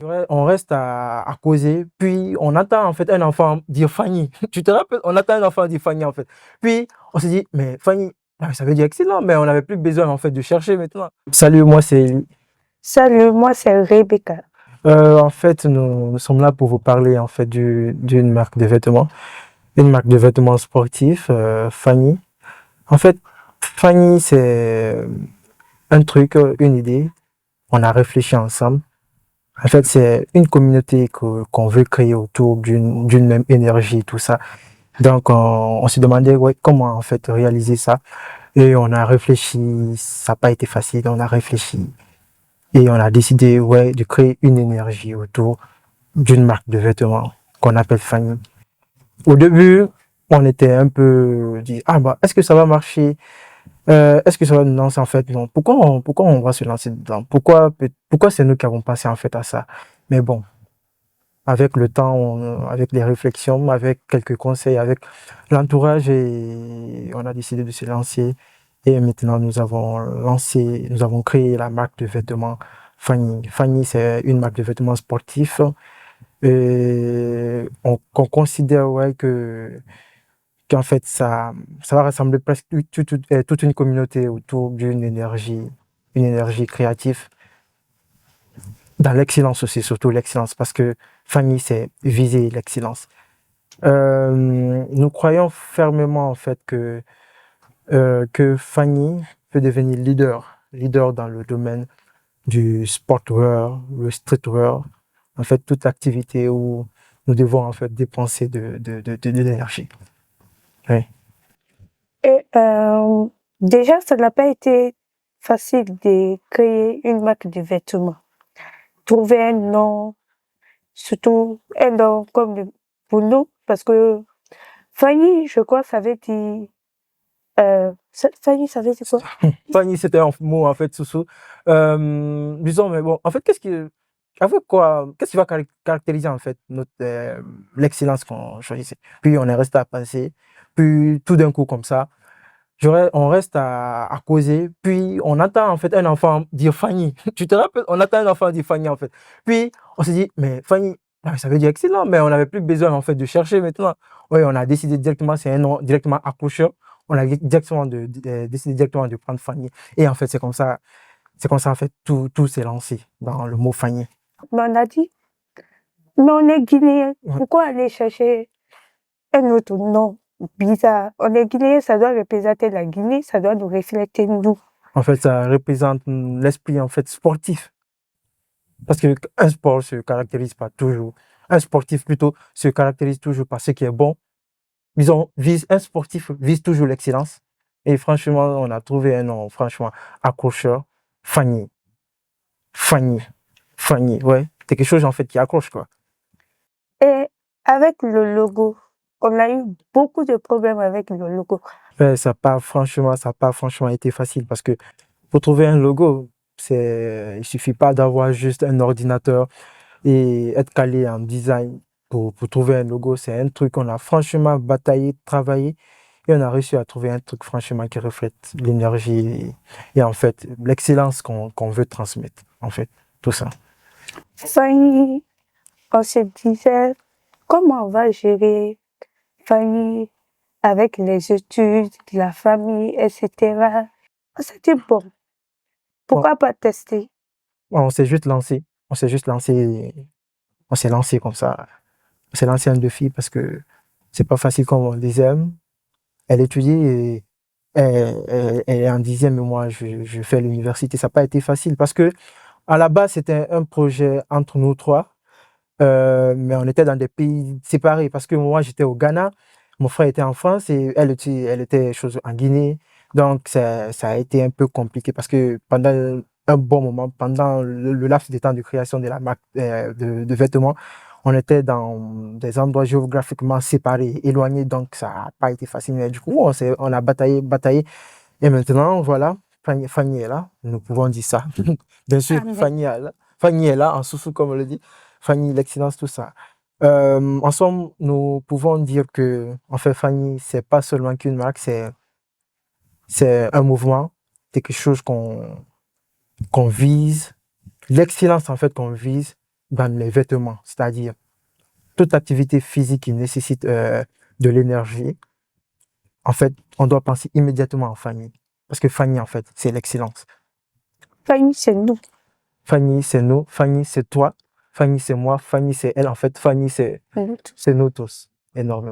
On reste à causer, puis on attend en fait un enfant dire Fanny. Tu te rappelles? On attend un enfant dire Fanny en fait. Puis on se dit, mais Fanny, ça veut dire excellent, mais on n'avait plus besoin en fait de chercher maintenant. Salut, moi c'est Eli. Salut, moi c'est Rebecca. En fait, nous sommes là pour vous parler en fait d'une marque de vêtements, une marque de vêtements sportifs, Fanny. En fait, Fanny, c'est un truc, une idée. On a réfléchi ensemble. En fait, c'est une communauté qu'on veut créer autour d'une même énergie, tout ça. Donc, on se demandait ouais, comment en fait réaliser ça. Et on a réfléchi, ça n'a pas été facile, on a réfléchi. Et on a décidé ouais, de créer une énergie autour d'une marque de vêtements qu'on appelle Fanny. Au début, on était un peu dit, ah bah, est-ce que ça va marcher? Est-ce que ça va nous lancer en fait? Non. Pourquoi on va se lancer dedans? Pourquoi c'est nous qui avons pensé en fait à ça? Mais bon, avec le temps, avec les réflexions, avec quelques conseils, avec l'entourage, et on a décidé de se lancer. Et maintenant, nous avons créé la marque de vêtements Fanny. Fanny, c'est une marque de vêtements sportifs. Et qu'on considère ouais, qu'en fait, ça va rassembler presque toute une communauté autour une énergie créative. Dans l'excellence aussi, surtout l'excellence, parce que Fanny, c'est viser l'excellence. Nous croyons fermement en fait que Fanny peut devenir leader dans le domaine du sportwear, le streetwear, en fait toute activité où nous devons en fait dépenser de l'énergie. Oui. Et déjà, ça n'a pas été facile de créer une marque de vêtements. Trouver un nom, surtout un nom comme pour nous, parce que Fanny, je crois, ça veut dire... Fanny, ça veut dire quoi? Fanny, c'était un mot en fait, sous. Disons, mais bon, en fait, qu'est-ce qui va caractériser en fait l'excellence qu'on choisissait? Puis on est resté à penser, puis tout d'un coup comme ça, on reste à causer, puis on attend en fait un enfant dire Fanny. Tu te rappelles? On attend un enfant dire Fanny en fait. Puis on s'est dit, mais Fanny, ça veut dire excellent, mais on n'avait plus besoin en fait de chercher maintenant. Oui, on a décidé directement, c'est un nom directement accrocheur. On a décidé directement de prendre Fanny. Et en fait, c'est comme ça en fait, tout s'est lancé dans le mot Fanny. Mais on a dit, mais on est Guinéen. Ouais. Pourquoi aller chercher un autre nom bizarre? On est Guinéen, ça doit représenter la Guinée, ça doit nous refléter nous. En fait, ça représente l'esprit en fait sportif. Parce qu'un sport se caractérise pas toujours. Un sportif plutôt se caractérise toujours par ce qui est bon. Disons, un sportif vise toujours l'excellence. Et franchement, on a trouvé un nom, franchement, accrocheur. Fanny. Fanny. Fanny, ouais. C'est quelque chose, en fait, qui accroche, quoi. Et avec le logo, on a eu beaucoup de problèmes avec le logo. Ça n'a pas franchement été facile parce que pour trouver un logo, il suffit pas d'avoir juste un ordinateur et être calé en design pour trouver un logo. C'est un truc qu'on a franchement bataillé, travaillé et on a réussi à trouver un truc franchement qui reflète l'énergie et en fait l'excellence qu'on veut transmettre, en fait, tout ça. Fanny, on se disait, comment on va gérer Fanny avec les études, la famille, etc. C'était bon. Pourquoi pas tester? On s'est juste lancé. On s'est juste lancé. On s'est lancé comme ça. On s'est lancé un défi parce que c'est pas facile comme on le disait. Elle étudie et elle est en 10e et moi je fais l'université. Ça n'a pas été facile parce que à la base c'était un projet entre nous trois, mais on était dans des pays séparés parce que moi j'étais au Ghana, mon frère était en France et elle était en Guinée. Donc ça a été un peu compliqué parce que pendant un bon moment, pendant le laps de temps de création de la marque de vêtements, on était dans des endroits géographiquement séparés, éloignés, donc ça n'a pas été facile. Mais du coup, on a bataillé. Et maintenant, voilà, Fanny est là, nous pouvons dire ça. Bien sûr, Fanny est là, en sous-sous, comme on le dit. Fanny, l'excellence, tout ça. En somme, nous pouvons dire que, en fait, Fanny, c'est pas seulement qu'une marque, c'est un mouvement, c'est quelque chose qu'on vise, l'excellence, en fait, qu'on vise. dans les vêtements, c'est-à-dire toute activité physique qui nécessite de l'énergie, en fait, on doit penser immédiatement à Fanny. Parce que Fanny, en fait, c'est l'excellence. Fanny, c'est nous. Fanny, c'est nous. Fanny, c'est toi. Fanny, c'est moi. Fanny, c'est elle. En fait, Fanny, c'est Nous tous. nous tous. Énormément.